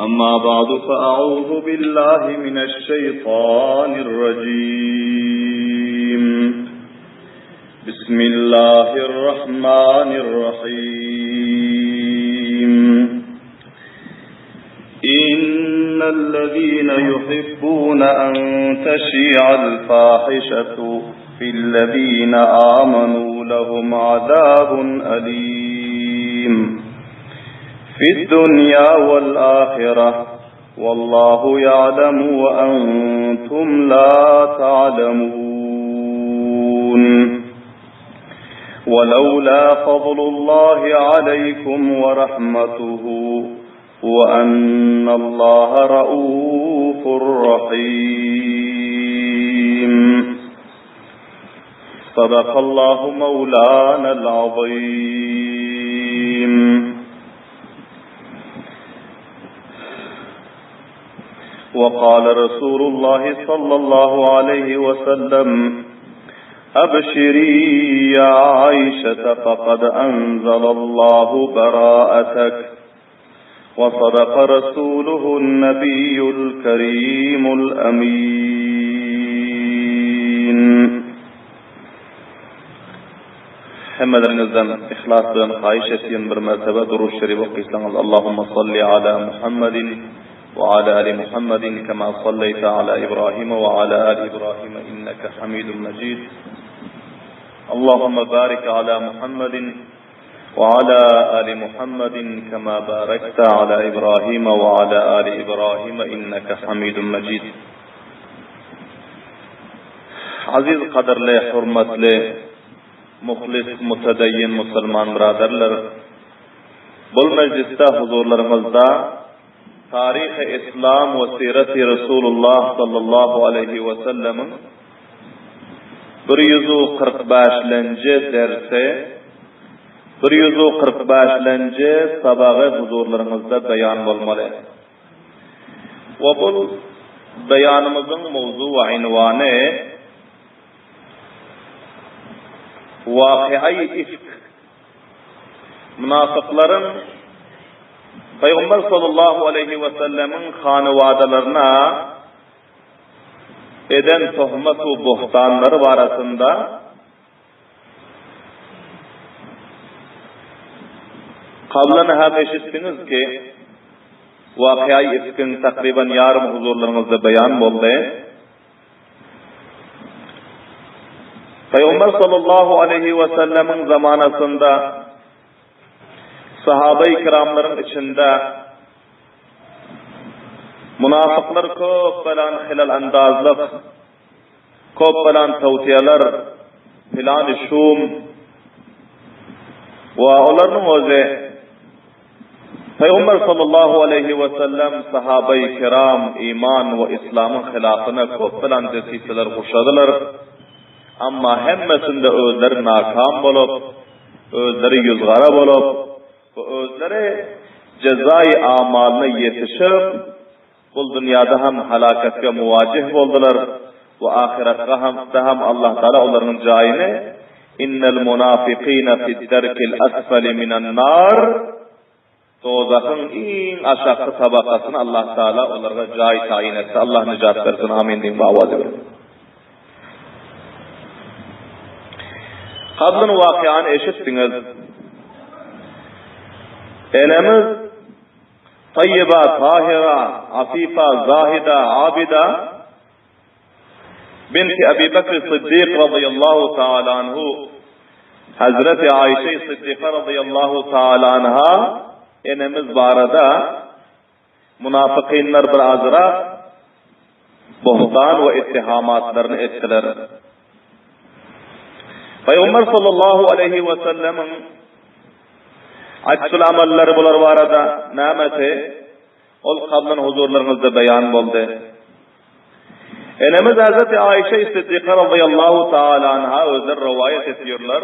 أما بعد فأعوذ بالله من الشيطان الرجيم بسم الله الرحمن الرحيم إن الذين يحبون أن تشيع الفاحشة في الذين آمنوا لهم عذاب أليم في الدنيا والآخرة والله يعلم وأنتم لا تعلمون ولولا فضل الله عليكم ورحمته وأن الله رؤوف رحيم صدق الله مولانا العظيم. وقال رسول الله صلى الله عليه وسلم أبشري يا عائشة فقد أنزل الله براءتك وصدق رسوله النبي الكريم الأمين. Hemmedenizden ihlasdan xahiş ettiğim bir mertebe duruş şerif okuysanız Allahümme salli ala Muhammedin ve ala ali Muhammedin kema salleyte ala İbrahim ve ala ali İbrahim inneke hamidun mecid. Allahümme barik ala Muhammedin ve ala ali Muhammedin kema barekte ala İbrahim ve ala ali İbrahim inneke hamidun mecid. Aziz kaderli, hürmetli, muhlis, mutedeyyin Müslüman biraderler, bu mecliste huzurlarımızda tarih-i İslam ve siret-i Resulullah sallallahu aleyhi ve sellem'in 145-lenci dersi, 145-lenci sabağı huzurlarımızda beyan olmalı. Ve bu beyanımızın mevzu ve invanı Vakıayı ifk, münafıkların Peygamber sallallahu aleyhi ve sellemin hanıvadalarına eden tohmet-u buhtanları arasında kavlanı hem eşittiniz ki Vakıayı ifkin takriben yarım huzurlarımızda beyan oldu. Peygamber sallallahu aleyhi ve sellemin zamanasında sahabe-i kiramların içinde münafıklar köp falan hilal andazlık, köp falan tavsiyeler, filan-ı şum ve onların özü Peygamber sallallahu aleyhi ve sellem sahabe-i kiram iman ve İslam'ın hilafına köp falan desiseler kuşadılar. Amma hemmesinde özleri nakam bolup, özleri yüzgara bolup, ve özleri cezai amalına yetişip, bu dünyada hem halakatga muvacih boldular ve ahirette hem Allah Teala onların cayini innel munafiqina fid derkil asfali minen nar tozakın en aşağı tabakasını Allah Teala onlara cay tayin etse. Allah nicat versin. Amin deyin ve avaz edin. Kadın vakianı eşittiniz. Elemiz tayyiba, tahira, afifa, zahida, abida binti Ebi Bekir Sıddık radıyallahu ta'ala anhu Hazreti Ayşe Sıddık radıyallahu ta'ala anha elemiz barada münafıkînler bir azra buhtan ve ittihamatlarını ettiler. Peygamber sallallahu aleyhi ve sellem'in açsıl amelleri bular varada nameti ol kadın huzurlarınızda beyan oldu. Enemiz Hazreti Ayşe Sıddıka radıyallahu ta'ala anha özler rivayet ediyorlar.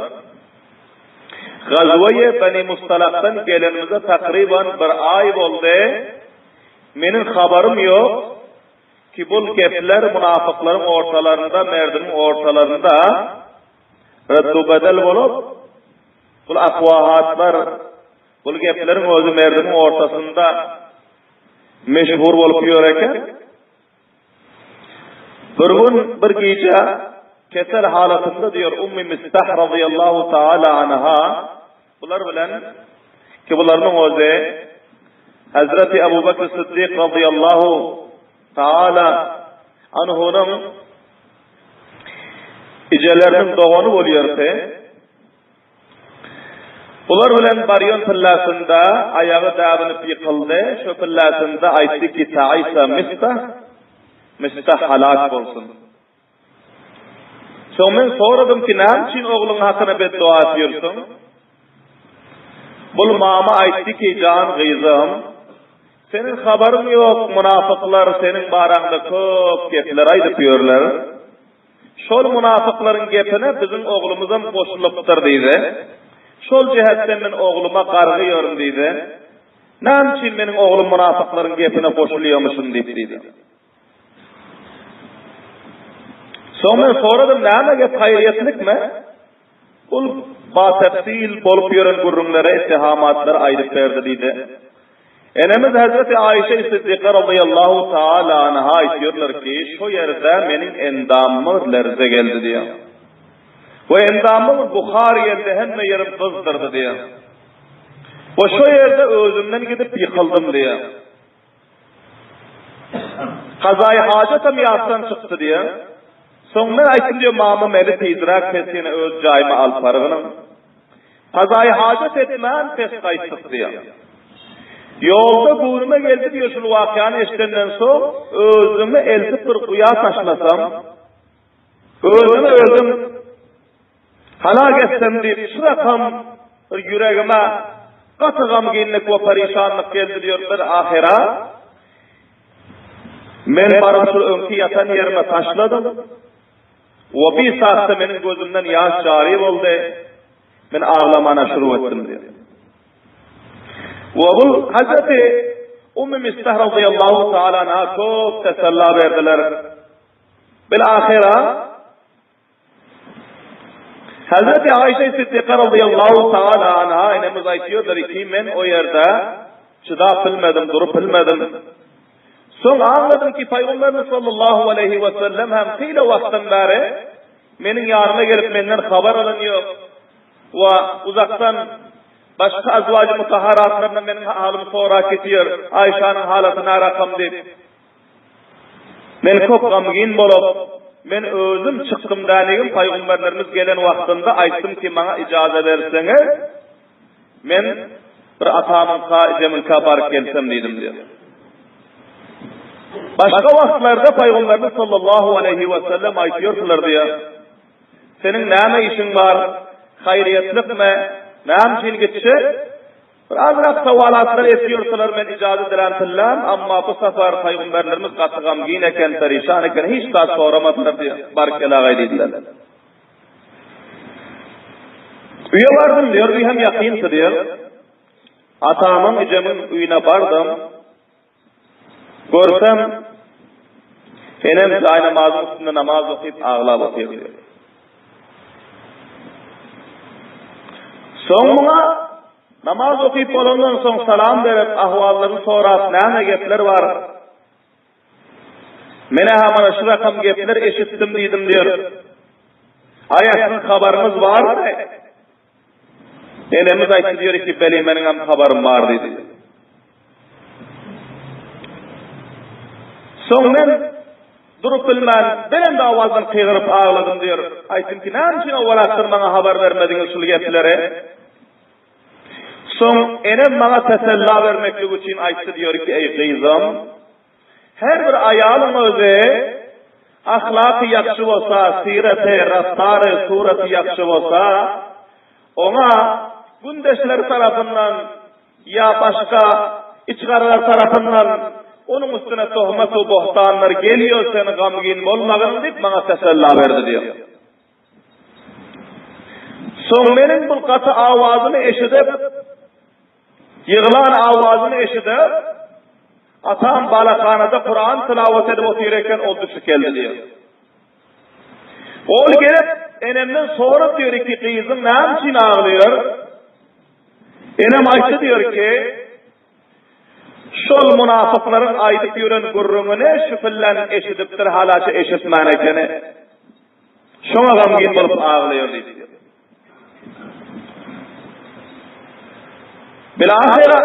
Gazve-i Beni Mustalak'tan gelenimize takriben bir ay oldu. Menin haberim yok ki bu gepler münafıkların ortalarında, merdinin ortalarında reddu bedel bolup, bu akvahatlar, bu geplerin özü merdinin ortasında meşhur bolup ýöreken. Bir gün bir gece kesel halatında diyor Ummi Mistah radıyallahu taala anha, bular bilen ki bularning ozi Hazreti Ebu Bekir Sıddık radıyallahu taala anhu'nun icelerinin doğanı bolýardy. Bular bilen baryon pillasynda ayağı dağınıp yıkıldı. Şu pillasynda aýtdy ki Ta'isa Mistah halak bolsun. Soňra soradım ki näçin ogluň hakyna beddua etýärsiň? Bul mama aýtdy ki can gyzym, senin habaryň ýok, munafyklar senin baranda köp gepler aýdyp ýörler. Şol munafyklaryň gepine bizim oglumyzam goşulypdyr diýdi. Şol jihatdan men ogluma gargýarym diýdi. Näçin meniň oglum munafyklaryň gepine goşulýarmyşym diýdi. Sonra soradım näme gep haýryýetlikmi? Ul batefsil bolup ýören gurrunlara ittihamatlar aýdyp berdi diýdi. Enemiz Hazreti Ayşe Siddiqa radıyallahu taala anha aýtýarlar ki, şu ýerde meniň endamym lerze geldi diýär. Bu endamym buhar geldi, hemme ýerim gyzdyrdy diýär. O şu ýerde özümden gidip ýykıldym diýär. Kazaý hajatym ýatdan çykdy diýär. Soňra aýtdym diýär, mama meni tezrak pesine öz jaýyma alyp bargynym. Kazaý hajat etmän pes gaýtdyk diýär. Yolda guruma geldi diyor şu wakyany eşitenden soň özüme eltip bir guya taşlasam, özüm halak etsem diýip şurakam bir yüregime gaty gamginlik we perişanlyk geldi diyor bir ahira. Men baryp şu öňki ýatan ýerime taşladym. O bir saatda meniň gözümden ýaş jary boldy. Men ağlamana şuru etdim diyor. Ve bu Hazreti Ummi Mistah radıyallahu ta'ala anha çok tesella verdiler. Bilahira Hazreti Ayşe Siddiqa radıyallahu ta'ala anha enemiz aýtýarlar ki men o ýerde çydap bilmedim, durup bilmedim. Soň anladım ki Peygamberimiz sallallahu aleyhi ve sellem hem kıyla wagtdan beri meniň ýaryma gelip menden habar alanýar we uzakdan başka azwaj-ı mutahharatlarından benim halym sorak etýär. Ayşanyň halatyna rakam diýip. Men köp gamgin bolup, men özüm çykdym dänigim paýgamberlerimiz gelen wagtynda aýtdym ki maňa ijazat berseňiz, men bir atamyň kaýjymyň kabaryp gelsem diýdim diýär. Başka wagtlarda paýgamberimiz sallallahu aleyhi we sellem aýtýarlar diýär. Senin näme işiň bar? Haýryýetlikmi? Näme gitse? Bir azrak sawalatlar etýärler, men ijazat dilentilläm, amma bu safar paýgamberlerimiz gatygam giň eken, perişan eken, hiç da soramadylar diýär. Barkala gaýdylar. Üýe bardym diýär, hem ýakyndy diýär. Atamyň ejemiň üýüne bardym. Görsem enem zaý namazyň üstünde namaz okyp aglap otyrdy. Soňra namaz okyp bolandan soň salam berip ahwallaryny sorap näme gepler bar? Mene hamana şu rakam gepler eşitdim diýdim diýär. Aýatyň habaryňyz barmy? Enemiz aýtdy diýär ki, "Beli meniň hem habarym bar" diýdi. Soň men durup bilmän, belen de awazdan kıygyryp ağladym diýär. Aýtdym ki, "Näçe awalatyr maňa habar bermediňiz şu gepleri?" Soň enem maňa tesella bermeklik üçin aýtdy diýär ki, "Ey gyzym, her bir aýalyň özi ahlaky ýakşy bolsa, siraty, raftary, suraty ýakşy bolsa, ona gündeşler tarapyndan ýa başga içgarlar tarapyndan onun üstüne tohmat we bohtanlar gelýär, sen gamgin bolmagyn" diýip maňa tesella berdi diýär. Soň meniň bu gaty awazymy eşidip, ýyglan awazyny eşidip, atam balakanada Kur'an tilawat edip oturýarken o düşüp geldi diýär. Ol gelip enemden sorap diýär ki, "Gyzym näme üçin ağlýar?" Enem aýtdy diýär ki, şol münafıkların aydıp yören gurrumunu şüpillen eşidiptir halaça eşitmän ekeni. Şoňa gamgin bolup ağlaýar diýip. Bilahira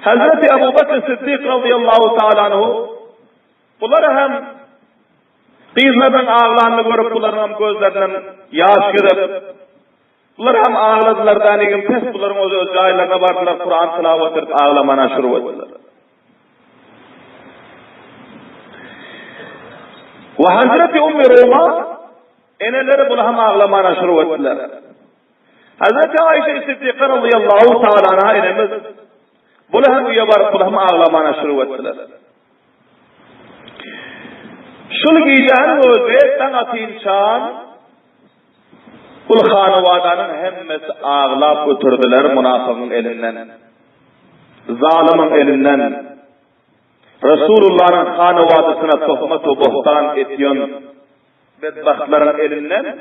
Hazreti Ebu Bekir Siddiq radıyallahu ta'ala anhu bular hem kıyızlardan ağlanını görüp buların hem gözlerinden yaş girip bular hem ağladılar danigim pes buların öz caylarına bardılar Kur'an tilavet edip ağlamana şuru ettiler. Ve Hazreti Ummi Roma eneleri bular hem ağlamana şuru ettiler. Hazreti Ayşe Siddiqa radıyallahu ta'ala anha enemiz bular hem üye barıp bular hem ağlamana şuru ettiler. Şunu giyeceğin özü sana tinçan kul hanıvadanın hemmesi ağlap götürdüler münafıkın elinden, zalimin elinden, Resulullah'ın hanıvadısına tohmatu bohtan etiyon bedbahtların elinden.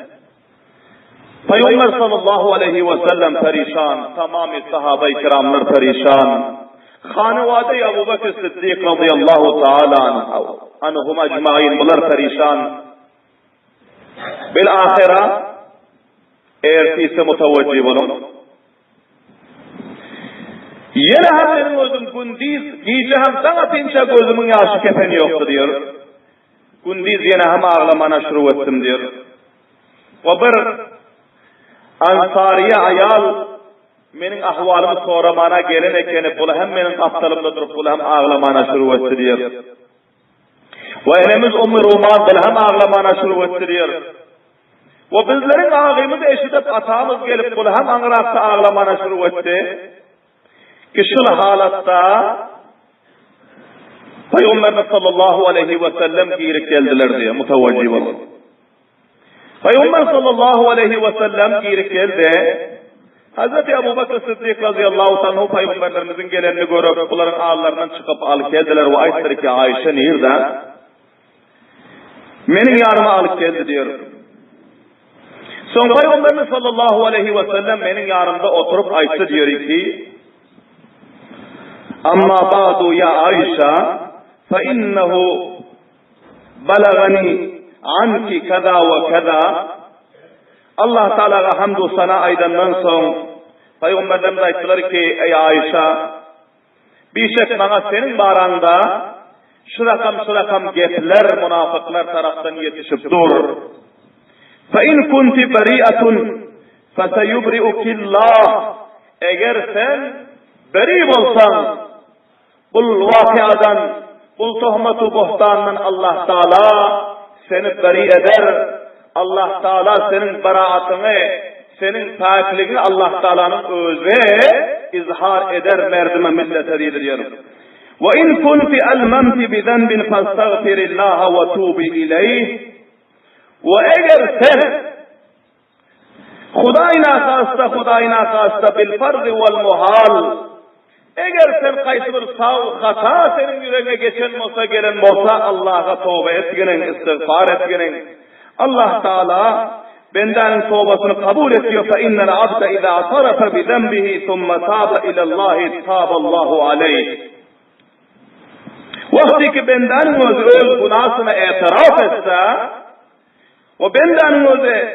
Peygamber sallallahu aleyhi ve sellem perişan, tamamı sahabe-i kiramlar perişan. Hanıvade-i Ebu Bekir Siddiq radıyallahu ta'ala anhum ecmaîn bular perişan. Bil ahira ertisi mutavajjih bolun. Yine hem benim özüm gündiz giyce hem sana tinçe gözümün yaşı kefeni yoktu diyor. Gündiz yine hem ağlamana şuru ettim diyor. Ve bir ansariye ayal menin ahvalımı soramana gelen ekeni bula hem menin aptalımda durup bula hem ağlamana şuru etti diyor. Ve enemiz Ummi Ruman bula hem ağlamana şuru etti diyor. Ve bizlerin ağımızı eşitip atamız gelip bula hem anırakta ağlamana şuru etti. Ki şul halatta Peygamber sallallahu aleyhi ve sellem giyrip geldiler diye mutavajjih olun. Peygamber sallallahu aleyhi ve sellem giyrip geldi. Hazreti Ebu Bekir Siddiq radıyallahu anhu Peygamberlerimizin gelenini görüp bunların ağlarından çıkıp alıp geldiler ve ayetleri ki Ayşe nerede? Benim yanıma alıp geldi diyor. Son Peygamberimiz sallallahu aleyhi ve sellem benim yanımda oturup Ayşe diyor ki amma ba'du ya Ayşe fe innehu balagani anki kaza ve kaza Allah Teala'ya hamdü sana aydandan son Peygamberimiz ayttılar ki ey Ayşe bir şek bana senin baranda şu rakam gepler münafıklar taraftan yetişip dur. Fe in kunti beri'atun feseyubri'ukillah eğer sen beri olsan bul vakiadan bul tohmatu buhtandan Allah Teala seni beri eder. Allah Teala senin beraatını, senin pakliğini Allah Teala'nın özü izhar eder merdime millete diyor. Ve in kunti elmemti bi zenbin festagfirillaha ve tubi ileyh. Ve eğer sen Hudayna kasta bil farz vel muhal. Eğer sen kaysı bir hata senin yüreğine geçen olsa gelen olsa Allah'a tövbe etginin, istiğfar etginin. Allah Teala benden tövbesini kabul ediyor. Fe innel abde izâ tarafe bi zenbihi thumme tâbe ilallâhi tâballahu aleyh. Vakti ki benden öz günahsına itiraf etse ve benden öz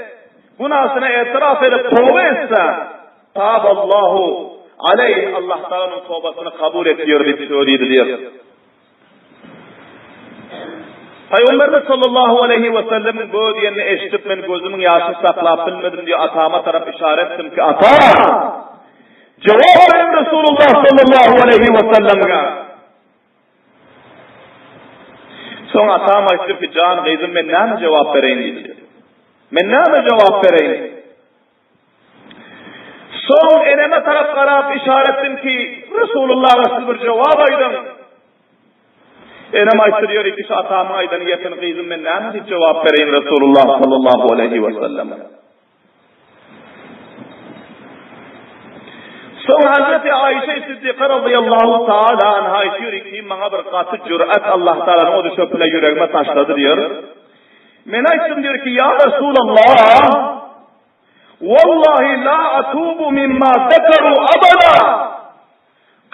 günahsına itiraf edip tövbe etse tâballahu aleyh Allah Teala'nın tövbesini kabul ediyor bir söyledi diyor. Peygamberimiz sallallahu aleyhi ve sellem'in bu diyenini eşitip ben gözümün yaşı saklap bilmedim diye atama taraf işaret ettim ki ata cevap verin Resulullah sallallahu aleyhi ve sellem'e. Sonra atama istiyor ki can kızım ben ne cevap vereyim diyor. Ben ne cevap vereyim? Son eneme taraf karab işaret ettim ki Resulullah'a bir cevap aydım. Enem aytırıyor ikisi atama aydanı yakın kızım ben ne cevap vereyim Resulullah sallallahu aleyhi ve sellem'e. Sonra Hazreti Ayşe Siddiqa radıyallahu ta'ala anha işiyor ki bana bir katı cüret Allah Teala'nın o düşöpüle yüreğime taşladı diyor. Ben aytım diyor ki ya Resulallah vallahi la atubu mimma zekaru abada.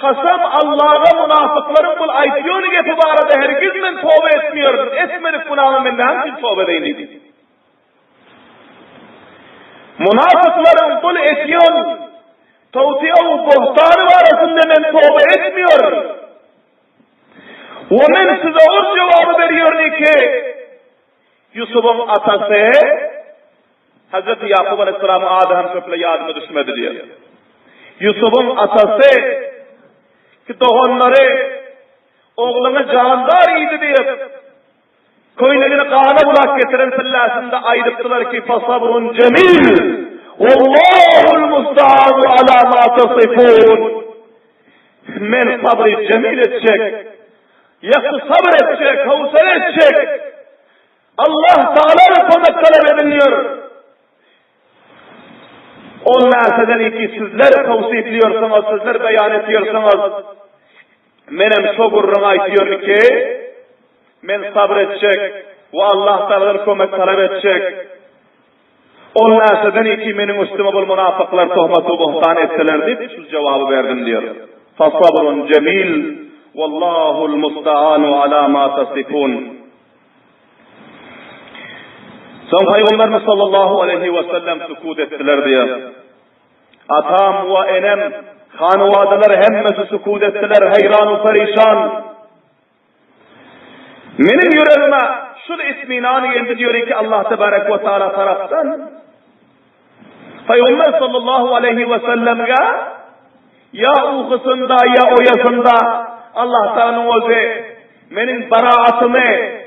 Kasam Allah'a münafıkların bul aytiyonu gepi barada hergiz men tövbe etmiyor. Etmedik bunalım men hangi tövbe deyindik. Münafıkların bul etiyon tavsiye-u buhtanı arasında men tövbe etmiyor. Ve men size o cevabı veriyor ki Yusuf'un atası Hazreti Yakub Aleyhisselam'ı Adem köple yardıma düşmedi diyor. Yusuf'un atası ki tohonları oğluna candar iyiydi diyor. Koynegini kana bulak getiren pillasında ayrıptılar ki fasabrun cemil Allahul musta'anu ala ma tasifun. Men sabri cemil edecek. Yakı sabır edecek, havsale edecek. Allah Teala'nın konak talep ediliyor. O narseden iki sizler tavsiyepliyorsanız, sizler beyan ediyorsanız, menem şogurrun aytıyor ki, men sabredecek ve Allah Teala'nın konak talep edecek. O narseden iki menin üstüme bul münafıklar tohmatı buhtan etseler deyip şu cevabı verdim diyor. Fasabrun cemil, vallahul musta'anu ala ma tasifun. Son Peygamberimiz sallallahu aleyhi ve sellem sükut ettiler diye. Atam ve enem, hanıvadılar hemmesi sükut ettiler, hayran-ı perişan. Benim yüreğime şu isminanı geldi diyor ki Allah tebarek ve teala taraftan. Peygamber sallallahu aleyhi ve sellem'e ya uykusunda ya oyasında Allah Teala'nın özü benim baraatımı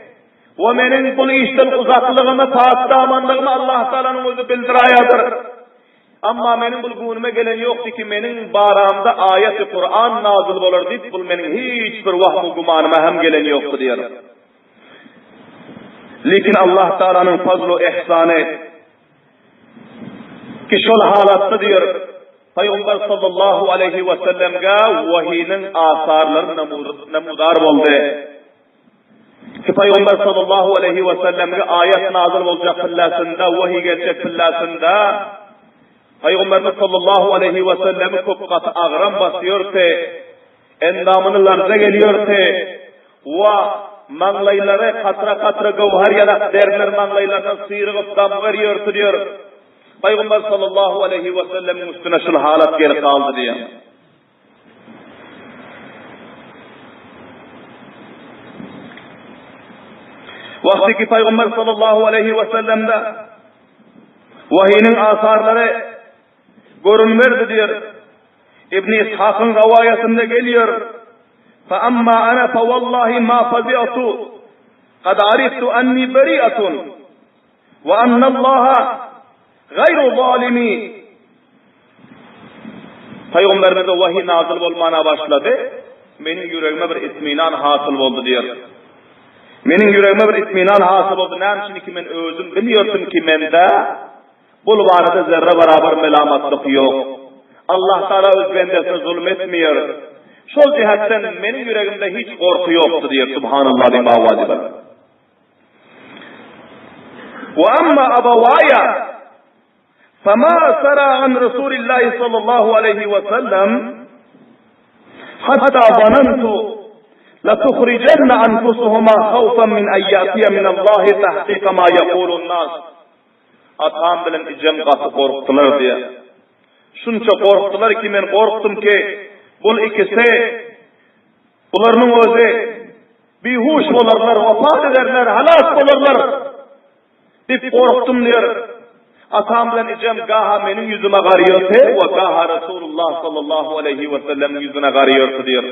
ve menin bu işten uzaklığımı, paakdamanlığımı Allah Teala'nın özü bildirayadır. Amma menin bulgunuma gelen yoktu ki menin baramda ayet-i Kur'an nazil olur deyip, bu menin hiçbir vahmu gumanıma hem gelen yoktu diyor. Lekin Allah Teala'nın fazlu ihsanı ki şol halatta diyor, Peygamber sallallahu aleyhi ve sellem'e vahiyinin asarları namudar oldu. Ki Peygamber sallallahu aleyhi ve sellem'e ayet nazil olacak pillasında, vahiy gelecek pillasında, Peygamberimiz sallallahu aleyhi ve sellem'i çok katı ağram basıyor ki, endamını larza geliyor ki, ve manglayları katra katra gavhar yanak derler manglaylardan sıyrılıp dam veriyor diyor. Peygamber sallallahu aleyhi ve sellem'in üstüne şu halat geri kaldı diye. Vakti ki Peygamber sallallahu aleyhi ve sellem'de vahiyinin asarları görünmerdi diyor. İbn-i İshak'ın rivayetinde geliyor. فَأَمَّا أَنَا فَوَاللّٰهِ مَا فَزِعْتُ قَدْ عَرِفْتُ أَنِّي بَرِيئَةٌ وَأَنَّ اللّٰهَ غَيْرُ ظَالِمِي. Peygamberimize vahiy nazil olmana başladı. Benim yüreğime bir itminan hasıl oldu diyor. Benim yüreğime bir itminan hasıl oldu. Ne için ki ben özüm biliyordum ki mende bu varada zerre beraber melamatlık yok. Allah Teala öz bendesine zulmetmiyor. Şol cihetten benim yüreğimde hiç korku yoktu diyor. Subhanallah ve mavadibe. Ve amma abavaya فما سرى عن رسول الله صلى الله عليه وسلم حتى ظننت لتخرجن أنفسهما خوفا من أن يأتي من الله تحقيق ما يقول الناس. Atam bilen icem katı korktular diye. Şunça korktular ki ben korktum ki bu ikisi bunların özü bihuş olurlar, vefat ederler, halak olurlar deyip korktum diyor. Atam bilen icem gaha benim yüzüme garıyordu ve gaha Resulullah sallallahu aleyhi ve sellem'in yüzüne garıyordu diyor.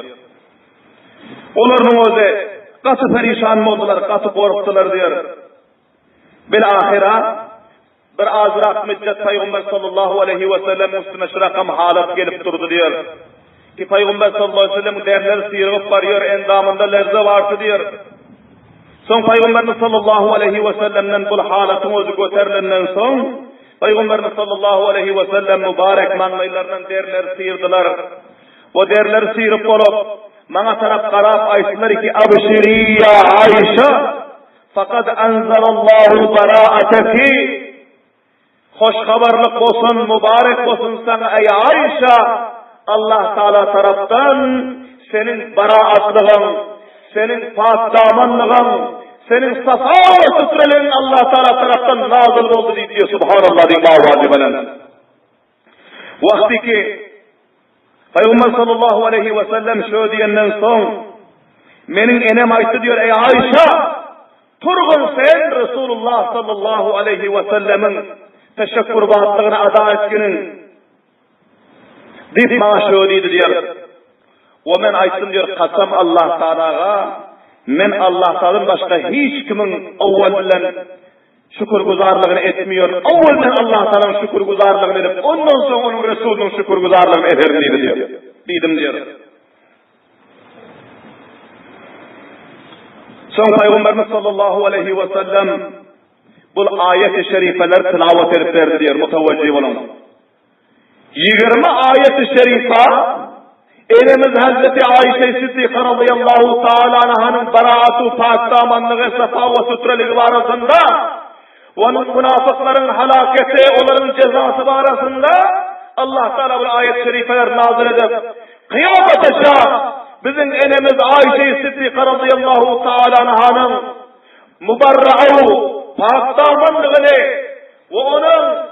Onların özü katı perişan oldular, katı korktular diyor. Bilahira bir azrak müddet Peygamber sallallahu aleyhi ve sellem üstüne şu rakam halat gelip durdu diyor. Ki Peygamber sallallahu aleyhi ve sellem derler sıyırıp varıyor, endamında lerze vardı diyor. Son Peygamberimiz sallallahu aleyhi ve sellem'den bu halatın özü göterilenden son Peygamberimiz sallallahu aleyhi ve sellem mübarek manglaylarından derler sıyırdılar. O derler sıyırıp olup bana taraf karab ayetler ki abşiri ya Ayşe fakat enzelallahu baraateki hoş haberlik olsun, mübarek olsun sana ey Ayşe, Allah Teala taraftan senin baraatlığın, senin pak damanlığın, senin safa ve sütreliğin Allah Teala taraftan nazil oldu diyor. Subhanallah diye vakti ki Peygamber sallallahu aleyhi ve sellem şöyle diyenden son menin enem aytı diyor, ey Ayşe turgun sen Resulullah sallallahu aleyhi ve sellemin teşekkür bağıtlığını ada etkinin dip maaşöliydi diyor. O men aytım diyor, kasam Allah Teala'ga men Allah Teala'dan başka hiç kimin evvelinden şükürguzarlığını etmiyor. Evvelden Allah Teala'nın şükürguzarlığını edip ondan sonra onun Resulünün şükürguzarlığını ederim diyor. Dedim diyor. Son Peygamberimiz sallallahu aleyhi ve sellem bu ayet-i şerifeler tilavet edip verdi diyor. Mutevecih olun. 20 ayet-i şerife elimiz Hazreti Ayşe Sıddika radıyallahu ta'ala anh'ın beraatü pak damanlığı, safa ve sütreliği arasında onun münafıkların halaketi, onların cezası arasında Allah Teala bu ayet-i şerifeler nazil edip kıyamet aşağı bizim enemiz Ayşe Sıddika radıyallahu ta'ala anh'ın mübarra'u pak damanlığını ve onun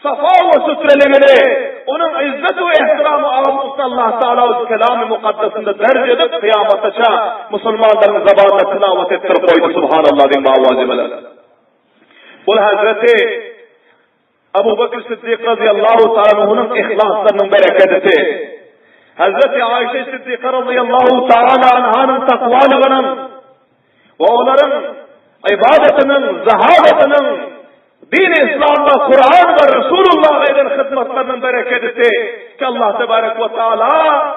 safa ve sütreliğini, onun izzet ve ihtiramı ağabeyinde Allah Teala kelam-ı mukaddesinde derc edip kıyamet aşağı Müslümanların zamanına tilavet ettirip koydu. Subhanallah din vazimeler. Bu Hazreti Ebu Bekir Sıddık radıyallahu ta'ala'nın ihlaslarının bereketi, Hazreti Ayşe Sıddık radıyallahu ta'ala anh'ın takvalığının ve onların ibadetinin, zahavetinin, din-i İslam'da Kur'an ve Resulullah'a eden hizmetlerinin bereketi ki Allah Tebarek ve Teala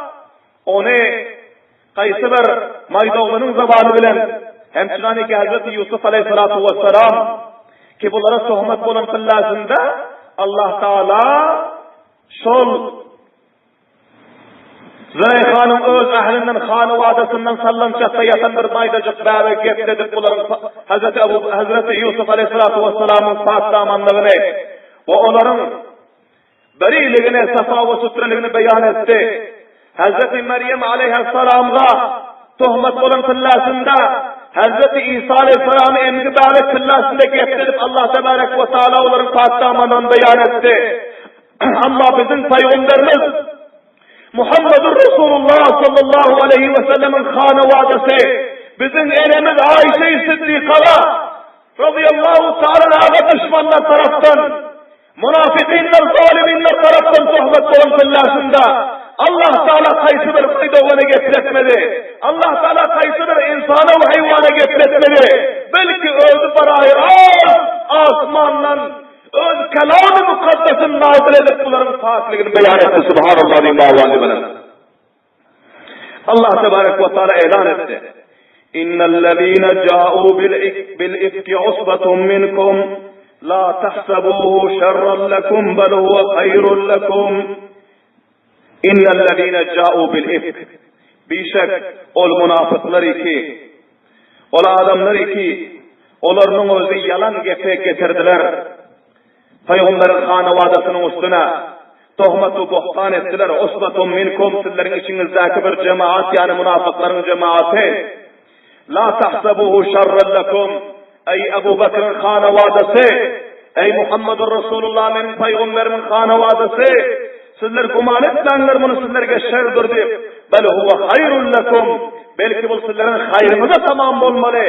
onu kaysı bir maydağının zamanı bilen hemçinani ki Hazreti Yusuf aleyhissalatu vesselam ki bunlara sohmet olan fillasında Allah Teala şol Züleyxa'nın öz ahlinden hanıvadasından sallançakta yatan bir maydacık bäbe gepledip bunların Hazreti Yusuf aleyhissalatu vesselam'ın pak damanlığını ve onların beriliğine, safa ve sütreliğini beyan etti. Hazreti Meryem aleyhisselam'a tuhmet olan fillasında Hazreti İsa aleyhisselam'ı emri bäbe fillasında gepledip Allah Tebarek ve Teala onların pak damanlığını beyan etti. Ama bizim peygamberimiz Muhammedur Resulullah sallallahu aleyhi ve sellem'in hanıvadesi bizim enemiz Ayşe Sıddika radıyallahu ta'ala düşmanlar taraftan, münafıkînler, zaliminler taraftan sohbet olan fillasında Allah Teala kaysı bir faydavanı getiretmedi. Allah Teala kaysı bir insana ve hayvana getiretmedi. Belki özü barayı asmandan öz kelam-ı mukaddesin nazil edip bunların fakirliğini beyan etti. Subhanallah diyeyim bağlı. Allah Tebarek ve Teala elan etti. İnnellezîne câ'û bil-ifki usbatun minkum la tahsabuhu şerran lekum bel huve hayrun lekum. İnnellezîne câ'û bil-ifk. Bişek ol münafıklar iki, ol adamlar iki, onların özü yalan getirdiler. Peygamberin hanıvadasının üstüne tohmatu buhtan ettiler. Usbatun minkum, sizlerin içinizdeki bir cemaat, yani münafıkların cemaati. La tahsabuhu şerran lekum. Ey Ebu Bekir'in hanıvadası, ey Muhammedur Resulullah'ın peygamberimin hanıvadası, sizler guman etmeyenler bunu sizlerge şerdir deyip, bel huve hayrun lekum, belki bu sizlerin hayrınıza tamam olmalı.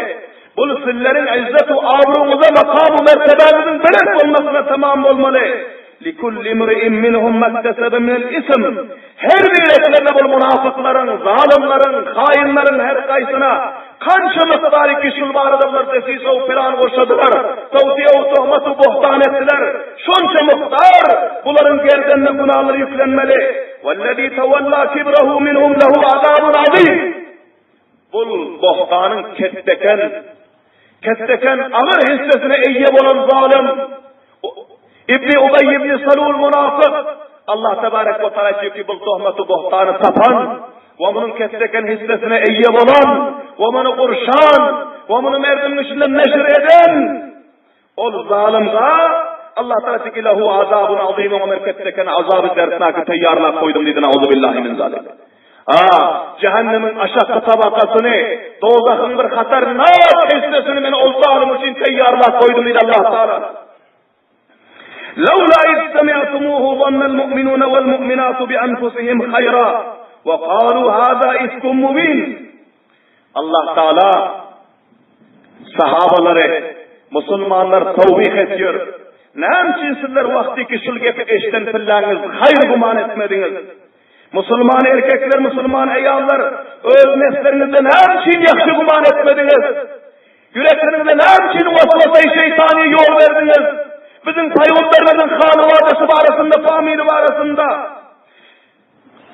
Bu sizlerin izzet-u avrunuza, makamı mertebenizin berek olmasına tamam olmalı. لِكُلِّ مُرِئٍ مِّنْهُمْ مَكْتَسَبَ مِنَ الْإِسْمِ. Her birine bu münafıkların, zalimlerin, hainlerin her kaysına kança miktarı kişil var adamlar desiyse o filan koşadılar. Savdiye o tohmatu bohtan ettiler. Şonca miktar bunların gerdenine günahları yüklenmeli. وَالَّذ۪ي تَوَلَّا كِبْرَهُ مِنْهُمْ لَهُ عَذَابٌ عَظِيمٌ. Bu bohtanın ketteken ağır hissesine eyyeb olan zalim İbni Ubey İbni Salul münafık, Allah Tebarek ve Teala diyor ki bu tohmatu bohtanı tapan ve bunun ketteken hissesine eyyeb olan ve bunu kurşan ve bunu merdimin içinde neşir eden o zalimga Allah Teala ki lehu azabun azim ve merketteken azabı dersnaki teyyarla koydum dedi. Nauzubillahi min zalik. Cehennemin aşağı tabakasını, dozakın bir hatar nar hissesini men olsağım için teyyarla koydum dedi Allah Teala. لولا إذ سمعتموه ظن المؤمنون والمؤمنات بأنفسهم خيرا وقالوا هذا إفك مبين. Allah Teala sahabaları, Müslümanlar tevbih ediyor. Ne için sizler vaktiki şul gep eşten fillanız, hayır guman etmediniz. Müslüman erkekler, Müslüman eyallar, öz nefslerinizde ne için yakşı guman etmediniz? Yüreklerinizde ne için vasvasa-i şeytani yol verdiniz? Bizim peygamberimizin kanı vadesi arasında, famili arasında.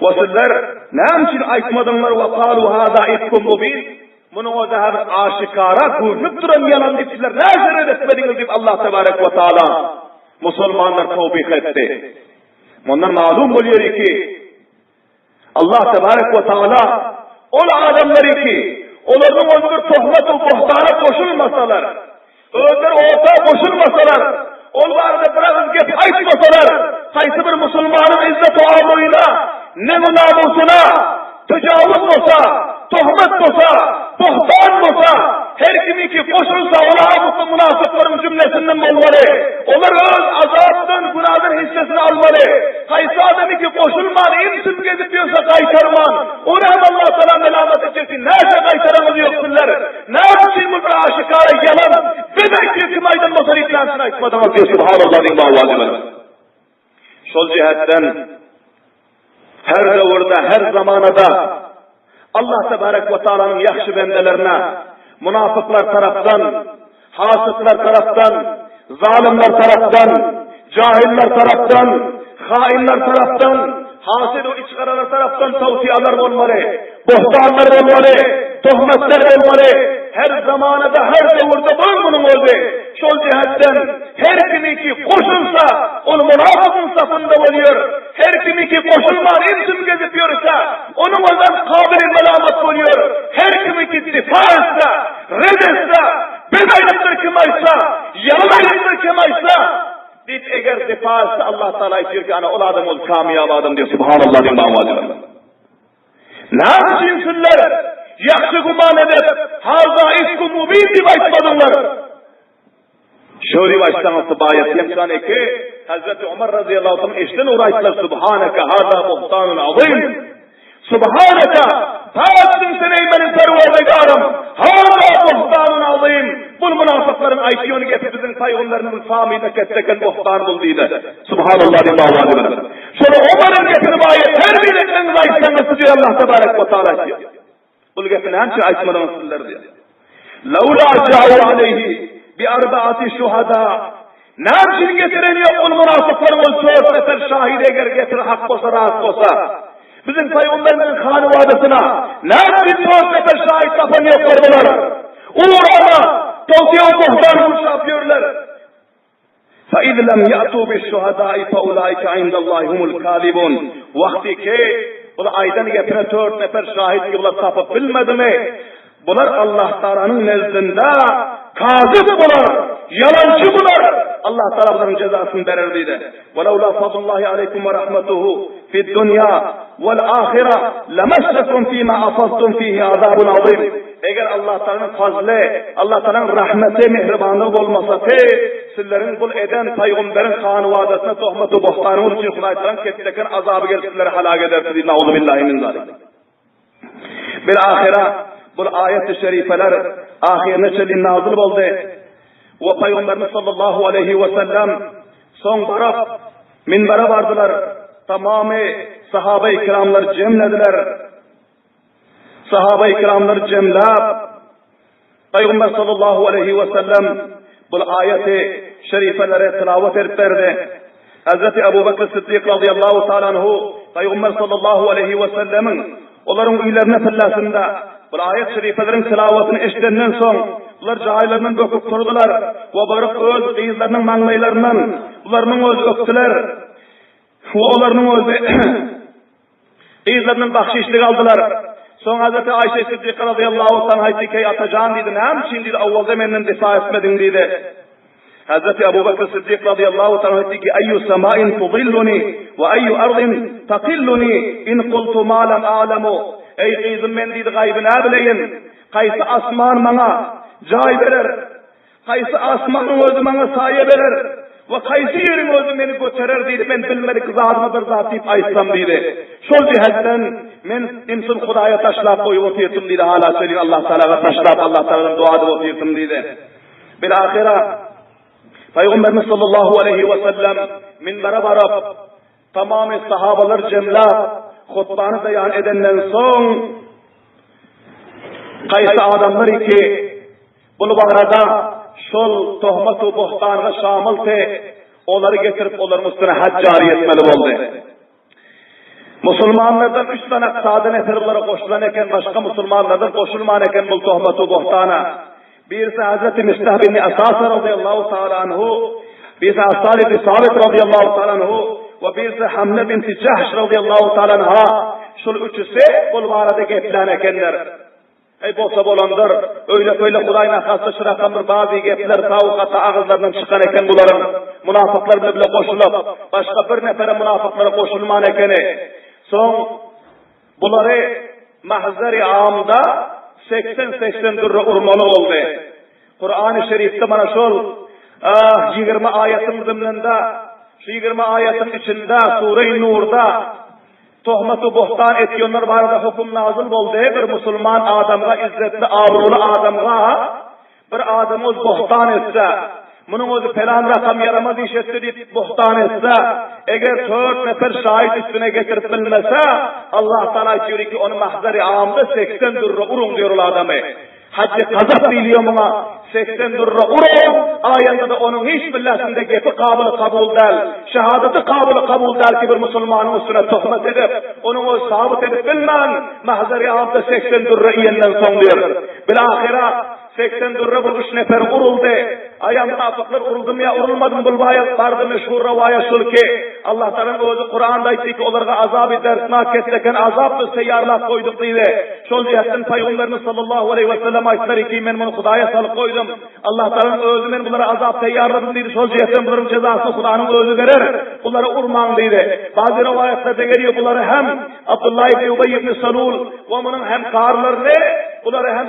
Ve sizler ne için aytmadınlar ve kalu hâzâ ifkum mubin? Bunu o zahar aşikara kurnup duran yalan ipsiler ne şeref etmediniz deyip Allah Tebarek ve Teala Müslümanlar tevbih etti. Bundan malum oluyor ki Allah Tebarek ve Teala o adamları ki onların özgür tohmet-ı buhtana koşulmasalar, özgür orta koşulmasalar, onlarda biraz gep aytmasalar, kaysı bir Müslümanın izzet-i ağabeyine, ne namusuna, tecavüz olsa, tohmet olsa, buhtan olsa, her kimi ki koşulsa ona bu münafıkların cümlesinden olmalı. Onlar öz azaptan, günahdan hissesini almalı. Kaysı adamı ki koşulman, imsün gezip diyorsa kaytarman. Ona Allah Teala melamet edeceksin. Nerede kaytaramız yoksunlar? Ne için bu aşikara yalan? Bebek ki kımaydan masal iklansına etmeden diyor. Subhanallah din bağlı. Şol cihetten her devirde, her zamanada Allah Tebarek ve Teala'nın yakşı bendelerine münafıklar taraftan, hasıklar taraftan, zalimler taraftan, cahiller taraftan, hainler taraftan, hasid o içkaralar taraftan tavsiyeler olmalı, buhtanlar olmalı, tohmetler olmalı. Her zamanada, her devirde bunun oldu. Şol cihetten her kimi ki koşulsa, onu münafıkın safında oluyor. Her kimi ki koşulman imsün gezip yürürse, onun ondan kabili melamet oluyor. Her kimi ki difa etse, reddetse, bedaylıktır kimaysa, yalanaylıktır kimaysa, deyip eğer difa etse Allah Teala diyor ki ana ol adam ol, kamiyab adam diyor. Subhanallah din bağlı. Ne yapsınlar? Yakşı guman edip, hazâ ifku mubin deyip aytmadınlar. Şöyle başlaması bayet yemsane ki, Hazreti Ömer radıyallahu anh eşten uğraştılar. Subhaneke hâzâ buhtanun azim. Subhaneke, taatın sen eymenin perverdegarım. Hâzâ buhtanun azim. Bu münafıkların aytiyonu getirdin peygamberinin famine ketteken buhtan bulduydu. Subhanallah din bağlı. Şöyle Ömer'in getirip ayet, her bir etmeniz ayetleriniz diyor Allah Tebarek ve Teala diyor. Bu gepini hem şey aytmadan sizler diyor. Levla câhu aleyhi bi arbaati şuhada. Ne için getireniyor onu münafıkların o söz eser şahide eğer getirir hak olsa rahat olsa. Bizim peygamberimizin kanı vadesine ne için söz eser şahit kapanıyor bunlar. Uğrama tavsiye o buhtanı yapıyorlar. فَاِذْ لَمْ يَأْتُوا بِالشُّهَدَاءِ فَاُولَٰئِكَ عِنْدَ اللّٰهِ هُمُ الْكَاذِبُونَ. Vakti ki bu aydan getire 4 nefer şahit yıllar tapıp bilmedi mi? Bunlar Allah Teala'nın nezdinde kazıp bunlar, yalancı bunlar. Allah Teala bunların cezasını verirdiydi. وَلَوْلَا فَضُ اللّٰهِ عَلَيْكُمْ وَرَحْمَتُهُ فِي الدُّنْيَا وَالْآخِرَةِ لَمَسَّكُمْ فِي مَا أَفَضْتُمْ فِيهِ عَذَابٌ عَظِيمٌ. Eğer Allah Teala'nın fazlı, Allah Teala'nın rahmeti, mehribanlığı olmasa sizlerin kul eden peygamberin kanı vadesine tohmet-u buhtanı için kulaytıran kesileken azabı gelip sizleri halak edersiniz. Nauzubillahi min zalik. Bir ahire bu ayet-i şerifeler ahirine çelin nazil oldu. Ve Peygamberimiz sallallahu aleyhi ve sellem son taraf minbere vardılar. Tamamı sahabe-i kiramlar cemlediler. Sahabe-i kiramlar cemlab Peygamber sallallahu aleyhi ve sellem bu ayeti şerifelere tilavet edip verdi. Hazreti Ebu Bekir Sıddık radıyallahu ta'ala anhu Peygamber sallallahu aleyhi ve sellemin onların üylerine fillasında bu ayet şerifelerin tilavetini eşitlerinden son bunlar cahillerinden döküp durdular ve barık öz kıyızlarının manlaylarından bunların öz öktüler ve onların öz kıyızlarının bahşişlik aldılar. Son Hazreti Ayşe Sıddık radıyallahu ta'ala aytti ki atacağın dedi. Ne için dedi avval zemeninden difa etmedin dedi. Hazreti Ebu Bekir Sıddık radıyallahu ta'ala dedi ki eyyü semâin tudilluni ve eyyü ardin takilluni in kultu ma lem a'lemu. Ey kızım men dedi gaybı ne bileyim. Kaysı asman bana cay verer. Kaysı asmanın özü bana saye verer. Ve kaysı yerin özü beni götürür dedi. Ben bilmedik zatımı bir zat deyip aytsam dedi. Şol cihetten men imsin Hudaya taşlap koyup oturtum dedi. Hala söyleyin Allah Teala'ga taşlap Allah Teala'nın duadı oturtum dedi. Bilahira Peygamberimiz sallallahu aleyhi ve sellem minbere varıp tamamı sahabalar cemla hutbanı beyan edenden son kaysı adamlar ki bunu bağırada şol tohmatu buhtanına şamil te onları getirip onların üstüne hac cari etmeli oldu. Müslümanlardan 3 tane sade neferlere koşulan eken başka Müslümanlardan koşulman eken bu tohmatu buhtana. Birisi Hazreti Mistah bin Asas radıyallahu ta'ala anhu, birisi Asal bin Sabit radıyallahu ta'ala anhu ve birisi Hamle bin Cahş radıyallahu ta'ala anha. Şul üçüsü bu barada geplen ekenler. Ey bolsa bolandır, öyle Hudayna hassa şırakamır bazı gepler tavukata ağızlarından çıkan eken buların münafıklar bile koşulup başka bir nefere münafıklara koşulman ekeni. Son bunları mahzari amda 80 dürre urmalı oldu. Kur'an-ı Şerif'te bana şol 20 ayetin zımnında şu 20 ayetin içinde Sure-i Nur'da tohmatu buhtan etkenler barada hukum nazil oldu. Bir Müslüman adamga izzetli abrulu adamga bir adamız buhtan etse bunun özü falan rakam yaramaz iş etti deyip buhtan etse eğer 4 nefer şahit üstüne getirip bilmese Allah Teala diyor ki onu mahzari amda 80 dürre urun diyor adamı. Hacca kazak biliyor buna 80 dürre urun ayında da onun hiç billasında gepi kabul değil. Şehadeti kabul değil ki bir Müslümanın üstüne tohmet edip onun o sabit edip bilmem mahzari amda 80 dürre iyenden son diyor. Bilahira 80 dürre bu 3 nefer uruldu. Aya münafıklar uruldu mu ya urulmadı mı bulmaya vardı meşhur rivaya şul ki Allah Teala'nın özü Kur'an'da aytti ki onlara azab-ı dersnak etseken azaptı seyyarlak koyduk deydi. Şol cihetten Peygamberimiz sallallahu aleyhi ve sellem aytları ki men bunu Hudaya salıp koydum. Allah Teala'nın özü men bunlara azap seyyarladım deydi. Şol cihetten bunların cezası Kur'an'ın özü verir. Bunlara urman deydi. Bazı rivayetlerde geliyor bunları hem Abdullah ibn Ubey ibn Salul ve bunun hem karlarını bunları hem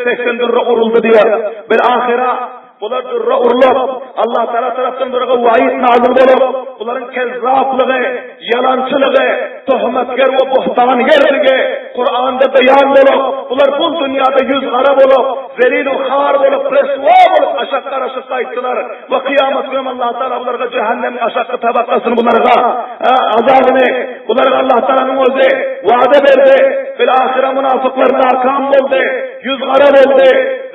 80 dürre uruldu diyor. Bilahira bunlar dürre urulup Allah Teala tarafından dürre vaid nazil bulup bunların kezzaplığı, yalancılığı, tohmetkar ve buhtan yerlerine Kur'an'da beyan bulup bunlar bu dünyada yüz kara bulup zelil-u khar bulup resva bulup aşakka ayttılar ve kıyamet günü Allah Teala bunlara cehennemin aşakka tabakasını bunlara azabını bunlara Allah Teala'nın özü vaade verdi. Bilahire münafıklar nakam oldu, yüz kara oldu,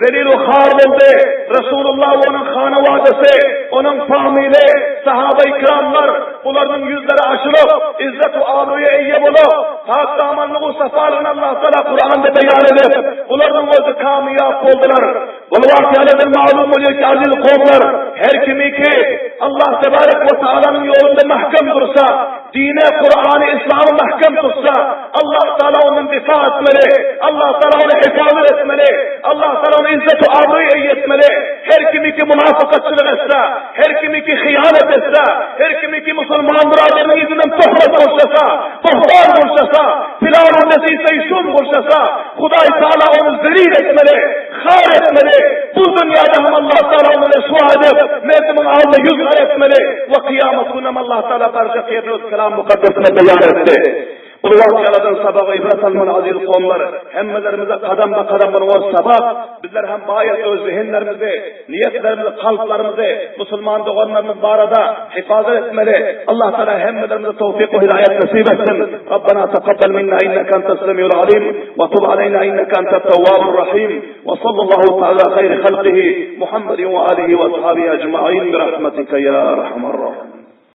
zelil-u khar oldu. Resulullah onun hanı vadesi, onun fahmiyle sahabe-i kiramlar bunların yüzleri aşırıp izzet-u aluya eyye bulup hak damanlığı safalığını Allah Teala Kur'an'da beyan edip bunların özü kamiyat oldular. Bunu vaktiyalardır malum oluyor ki aziz kavimler her kimi ki Allah Tebarek ve Teala'nın yolunda mahkem dursa, dine Kur'an'ı İslam'ı mahkem tutsa Allah Teala onun difa etmeli, Allah Teala onu hifazet etmeli, Allah Teala onu izzet-u aluya etmeli. Her kimi ki münafıkatçılık etse, her kimi ki hıyanet etse, her kimi ki Müslüman biraderinin yüzünden tohmet boşlasa, buhtan boşlasa, filanın nesiyse şun boşlasa, Huday Teala onu zelil etmeli, khar etmeli. Bu dünyada hem Allah Teala onu resva edip, merdimin ağında yüz kar etmeli. Ve kıyamet günüm Allah Teala barcak yerine öz kelam mukaddesine beyan etti. Bu vakıyalardan sabah ibret alman aziz kavimler, hemmelerimize kadam bunu o sabah, bizler hem bayet öz zihinlerimizi, niyetlerimizi, kalplarimizi, Müslüman doğanlarımız barada hifazet etmeli. Allah Teala hemmelerimize tevfik ve hidayet nasip etsin. Rabbena taqabbal minna inneke entes semiyul alim ve tub aleyna inneke entet tevvabur rahim ve sallallahu teala hayri halqihi Muhammedin ve alihi ve ashabihi ecmaîn bi rahmetike ya erhamer rahim.